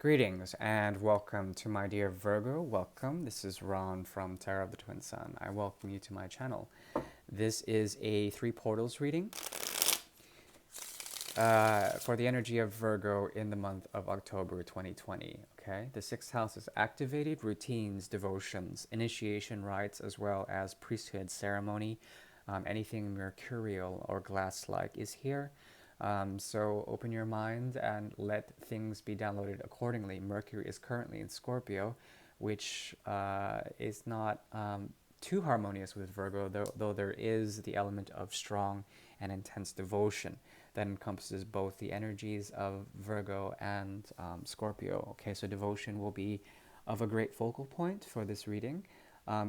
Greetings and welcome to my dear Virgo. Welcome. This is Ron from Terra of the Twin Sun. I welcome you to my channel. This is a three portals reading for the energy of Virgo in the month of October 2020. Okay, the sixth house is activated, routines, devotions, initiation rites, as well as priesthood ceremony. Anything mercurial or glass-like is here. So open your mind and let things be downloaded accordingly. Mercury is currently in Scorpio, which is not too harmonious with Virgo, though there is the element of strong and intense devotion that encompasses both the energies of Virgo and Scorpio. Okay, so devotion will be of a great focal point for this reading.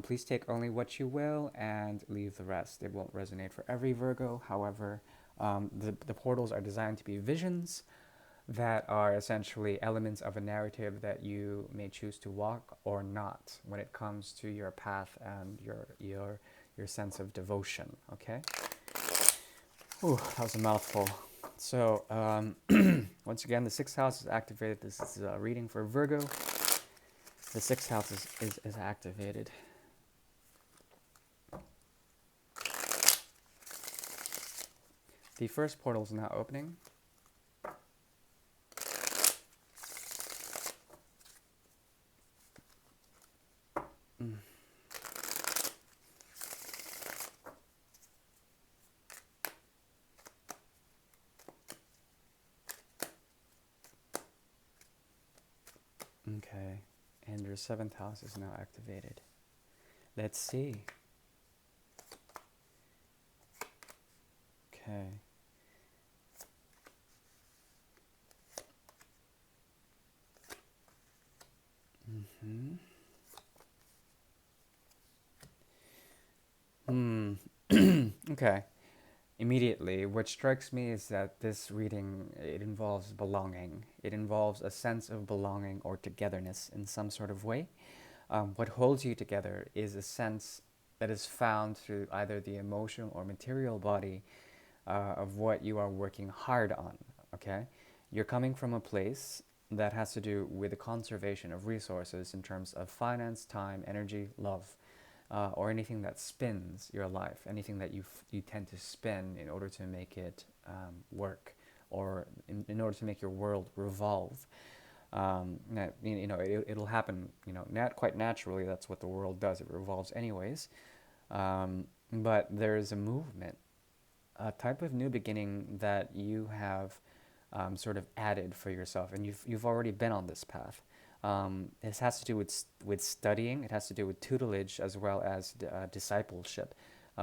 Please take only what you will and leave the rest. It won't resonate for every Virgo. However, the portals are designed to be visions that are essentially elements of a narrative that you may choose to walk or not when it comes to your path and your sense of devotion. Okay. Ooh, that was a mouthful. So once again, the sixth house is activated. This is a reading for Virgo. The sixth house is activated. The first portal is now opening. Okay, and your seventh house is now activated. Let's see. Okay. Okay. Immediately, what strikes me is that this reading, it involves belonging. It involves a sense of belonging or togetherness in some sort of way. What holds you together is a sense that is found through either the emotional or material body of what you are working hard on. Okay, you're coming from a place that has to do with the conservation of resources in terms of finance, time, energy, love, or anything that spins your life, anything that you tend to spin in order to make it work, or in order to make your world revolve. It'll happen, not quite naturally. That's what the world does. It revolves anyways. But there's a movement, a type of new beginning that you have sort of added for yourself, and you've already been on this path. This has to do with studying. It has to do with tutelage as well as discipleship,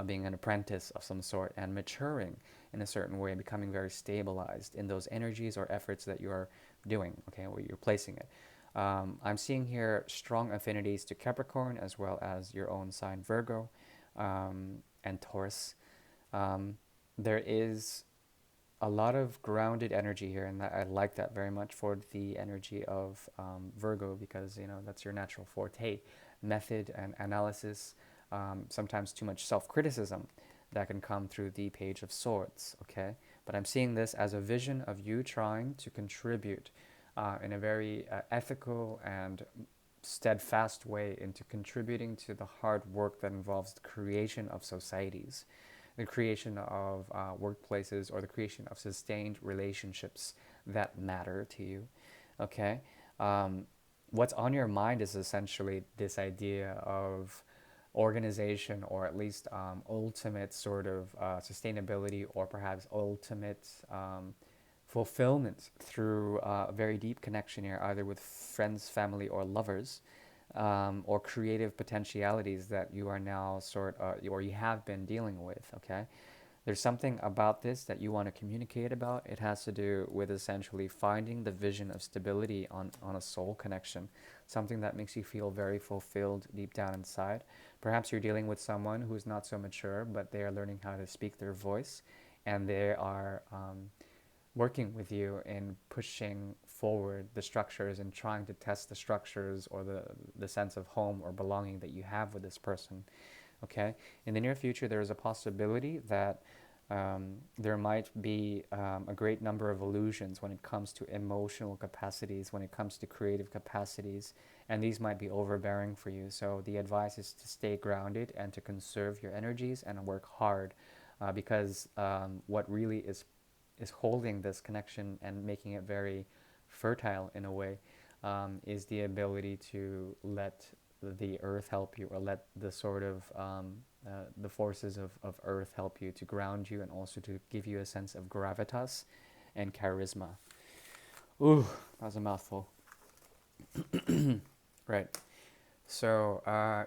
being an apprentice of some sort and maturing in a certain way, becoming very stabilized in those energies or efforts that you're doing, okay, where you're placing it. I'm seeing here strong affinities to Capricorn as well as your own sign Virgo and Taurus. There is a lot of grounded energy here, and I like that very much for the energy of Virgo, because that's your natural forte, method and analysis. Sometimes too much self-criticism that can come through the Page of Swords. Okay, but I'm seeing this as a vision of you trying to contribute in a very ethical and steadfast way into contributing to the hard work that involves the creation of societies, the creation of workplaces, or the creation of sustained relationships that matter to you. Okay, what's on your mind is essentially this idea of organization, or at least ultimate sort of sustainability, or perhaps ultimate fulfillment through a very deep connection here, either with friends, family, or lovers, or creative potentialities that you are now or you have been dealing with. Okay, there's something about this that you want to communicate about. It has to do with essentially finding the vision of stability on a soul connection, something that makes you feel very fulfilled deep down inside. Perhaps you're dealing with someone who's not so mature, but they are learning how to speak their voice, and they are working with you in pushing forward the structures and trying to test the structures or the sense of home or belonging that you have with this person. Okay, in the near future, there is a possibility that There might be a great number of illusions when it comes to emotional capacities, when it comes to creative capacities, and these might be overbearing for you. So the advice is to stay grounded and to conserve your energies and work hard, because what really is holding this connection and making it very fertile in a way, is the ability to let the earth help you, or let the sort of the forces of earth help you to ground you, and also to give you a sense of gravitas and charisma. Ooh, that was a mouthful. Right. So,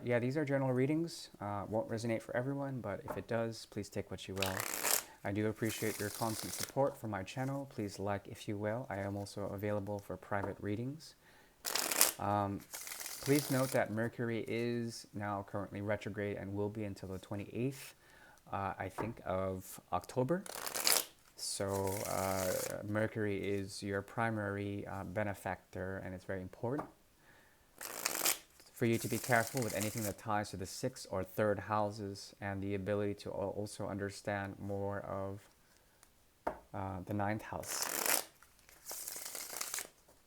yeah, these are general readings. Won't resonate for everyone, but if it does, please take what you will. I do appreciate your constant support for my channel. Please like if you will. I am also available for private readings. Um, Please note that Mercury is now currently retrograde and will be until the 28th, I think, of October. So Mercury is your primary benefactor, and it's very important for you to be careful with anything that ties to the sixth or third houses, and the ability to also understand more of the ninth house.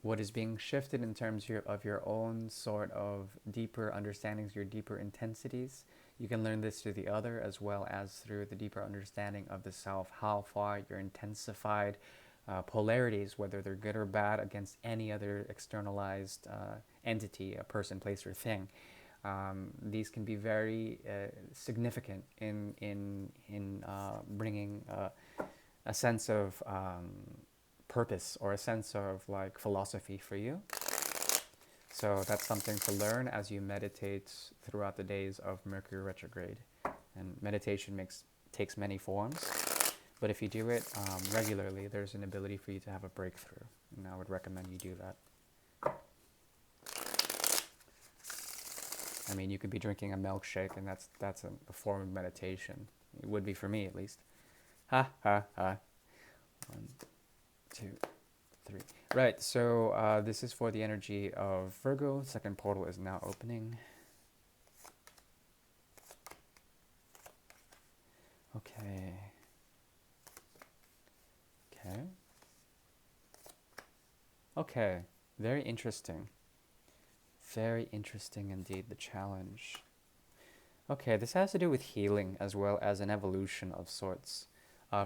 What is being shifted in terms of your own sort of deeper understandings, your deeper intensities. You can learn this through the other as well as through the deeper understanding of the self, how far your intensified polarities, whether they're good or bad, against any other externalized entity, a person, place, or thing. These can be very significant in bringing a sense of purpose, or a sense of like philosophy for you. So that's something to learn as you meditate throughout the days of Mercury retrograde. And meditation takes many forms, but if you do it regularly, there's an ability for you to have a breakthrough, and I would recommend you do that. I mean, you could be drinking a milkshake, and that's a form of meditation. It would be for me, at least. Ha ha ha. 1, 2, 3. Right, so this is for the energy of Virgo. Second portal is now opening. Okay. Okay. Okay. Very interesting. Very interesting indeed, the challenge. Okay, this has to do with healing as well as an evolution of sorts.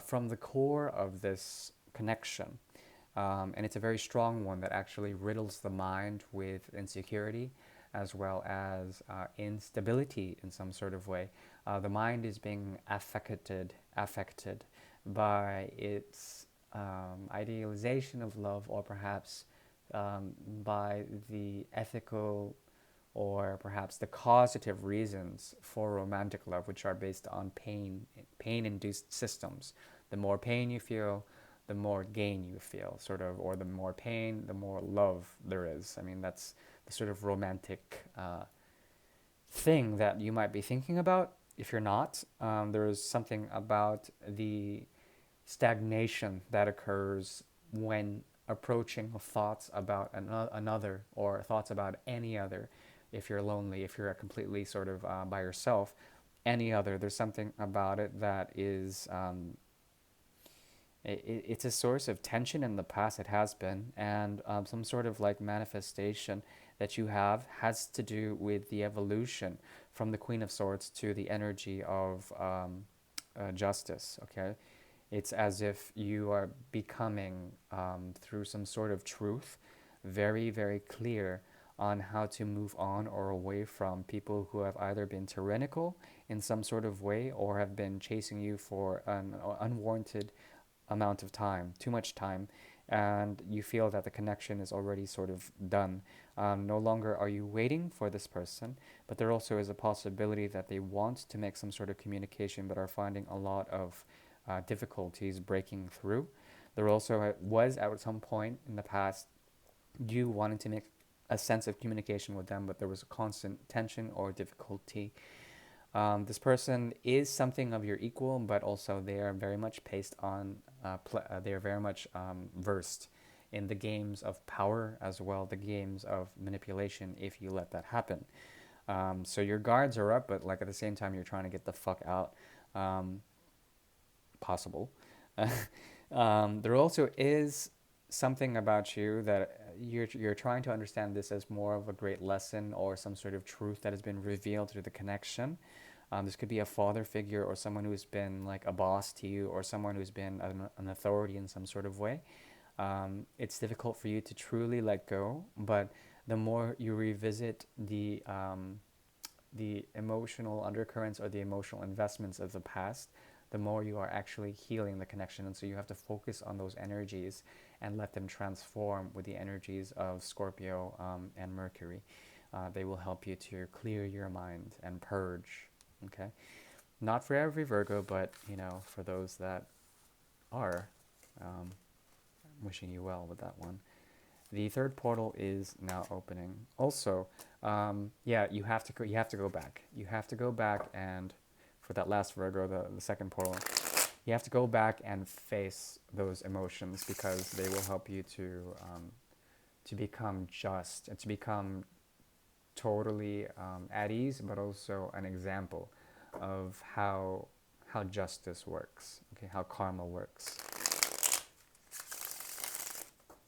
From the core of this connection, and it's a very strong one that actually riddles the mind with insecurity as well as instability in some sort of way. The mind is being affected by its idealization of love, or perhaps by the ethical or perhaps the causative reasons for romantic love, which are based on pain-induced systems. The more pain you feel, the more gain you feel, sort of, or the more pain, the more love there is. I mean, that's the sort of romantic thing that you might be thinking about. If you're not, there is something about the stagnation that occurs when approaching thoughts about another, or thoughts about any other. If you're lonely, if you're completely sort of by yourself, any other, there's something about it that is it's a source of tension in the past. It has been, and some sort of like manifestation that you have has to do with the evolution from the Queen of Swords to the energy of justice. Okay, it's as if you are becoming, through some sort of truth, very, very clear on how to move on or away from people who have either been tyrannical in some sort of way, or have been chasing you for an unwarranted amount of time, too much time, and you feel that the connection is already sort of done. No longer are you waiting for this person, but there also is a possibility that they want to make some sort of communication, but are finding a lot of difficulties breaking through. There also was at some point in the past you wanted to make a sense of communication with them, but there was a constant tension or difficulty. This person is something of your equal, but also they are very much paced on, they are very much versed in the games of power as well, the games of manipulation, if you let that happen. So your guards are up, but like at the same time, you're trying to get the fuck out. possible. There also is something about you that you're trying to understand this as more of a great lesson or some sort of truth that has been revealed through the connection. This could be a father figure or someone who's been like a boss to you or someone who's been an authority in some sort of way. It's difficult for you to truly let go, but the more you revisit the emotional undercurrents or the emotional investments of the past, the more you are actually healing the connection. And so you have to focus on those energies and let them transform with the energies of Scorpio and Mercury. They will help you to clear your mind and purge. Okay, not for every Virgo, but for those that are. Um, Wishing you well with that one. The third portal is now opening. Also, yeah, you have to go back. You have to go back and for that last Virgo, the second portal, you have to go back and face those emotions because they will help you to become just and to become totally at ease, but also an example of how justice works. Okay, how karma works.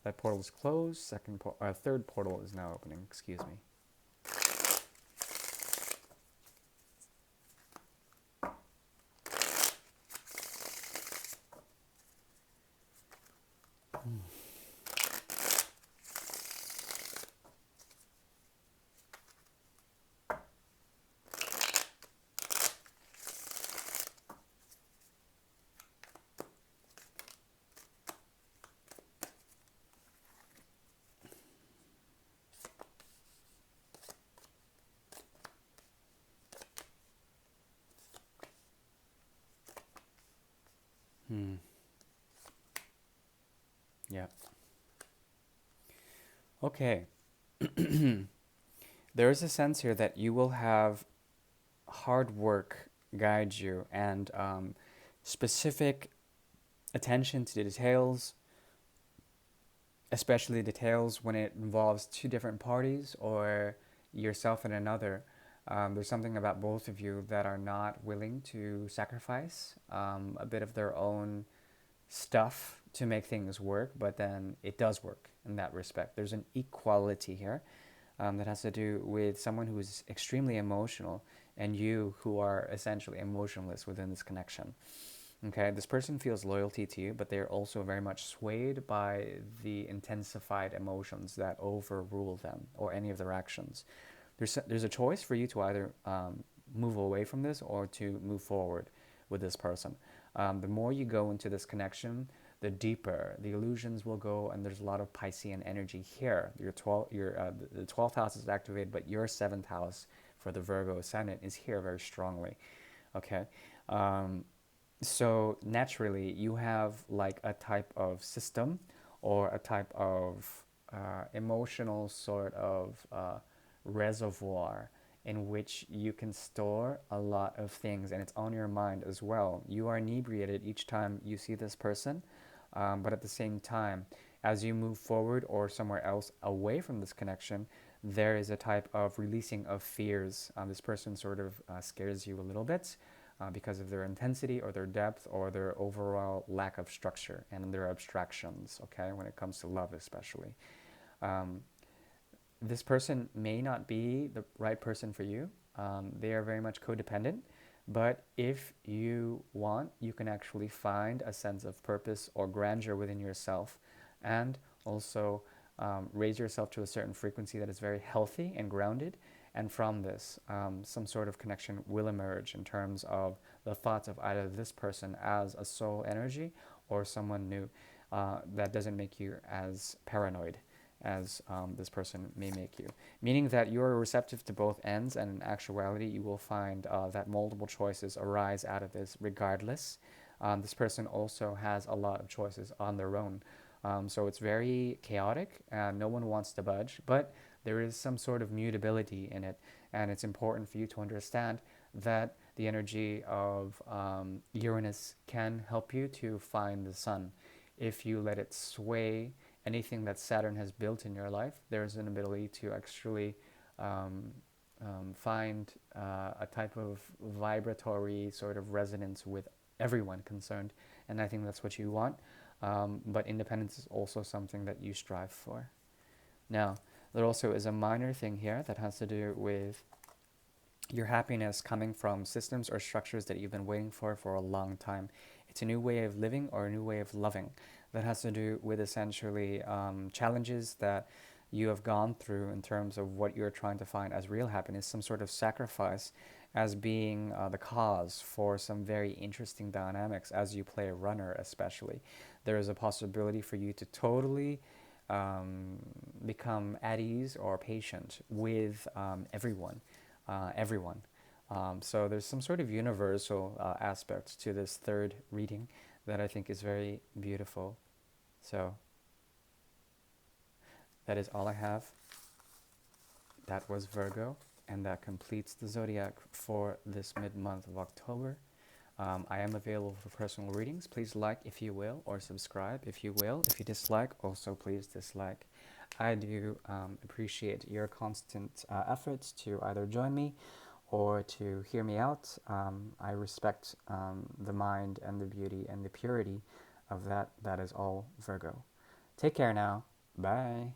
That portal is closed. Third portal is now opening. Excuse me. Hmm. Yeah. Okay. There is a sense here that you will have hard work guide you and specific attention to the details, especially details when it involves two different parties or yourself and another. There's something about both of you that are not willing to sacrifice a bit of their own stuff to make things work, but then it does work in that respect. There's an equality here that has to do with someone who is extremely emotional and you who are essentially emotionless within this connection. Okay, this person feels loyalty to you, but they're also very much swayed by the intensified emotions that overrule them or any of their actions. There's a choice for you to either move away from this or to move forward with this person. The more you go into this connection, the deeper the illusions will go, and there's a lot of Piscean energy here. The 12th house is activated, but your 7th house for the Virgo ascendant is here very strongly. Okay. So naturally, you have like a type of system or a type of emotional sort of reservoir in which you can store a lot of things, and it's on your mind as well. You are inebriated each time you see this person, but at the same time, as you move forward or somewhere else away from this connection, there is a type of releasing of fears. This person sort of scares you a little bit because of their intensity or their depth or their overall lack of structure and their abstractions, okay, when it comes to love especially. Um, this person may not be the right person for you. They are very much codependent. But if you want, you can actually find a sense of purpose or grandeur within yourself and also raise yourself to a certain frequency that is very healthy and grounded. And from this, some sort of connection will emerge in terms of the thoughts of either this person as a soul energy or someone new that doesn't make you as paranoid as this person may make you. Meaning that you're receptive to both ends, and in actuality, you will find that multiple choices arise out of this regardless. This person also has a lot of choices on their own. So it's very chaotic, and no one wants to budge, but there is some sort of mutability in it, and it's important for you to understand that the energy of Uranus can help you to find the sun. If you let it sway anything that Saturn has built in your life, there's an ability to actually find a type of vibratory sort of resonance with everyone concerned, and I think that's what you want. But independence is also something that you strive for. Now, there also is a minor thing here that has to do with your happiness coming from systems or structures that you've been waiting for a long time. It's a new way of living or a new way of loving that has to do with essentially challenges that you have gone through in terms of what you're trying to find as real happiness, some sort of sacrifice as being the cause for some very interesting dynamics as you play a runner, especially. There is a possibility for you to totally become at ease or patient with everyone. So there's some sort of universal aspect to this third reading that I think is very beautiful. So that is all I have. That was Virgo, and that completes the zodiac for this mid-month of October. I am available for personal readings. Please like if you will, or subscribe if you will. If you dislike, also please dislike. I do appreciate your constant efforts to either join me or to hear me out. I respect the mind and the beauty and the purity of that. That is all Virgo. Take care now. Bye.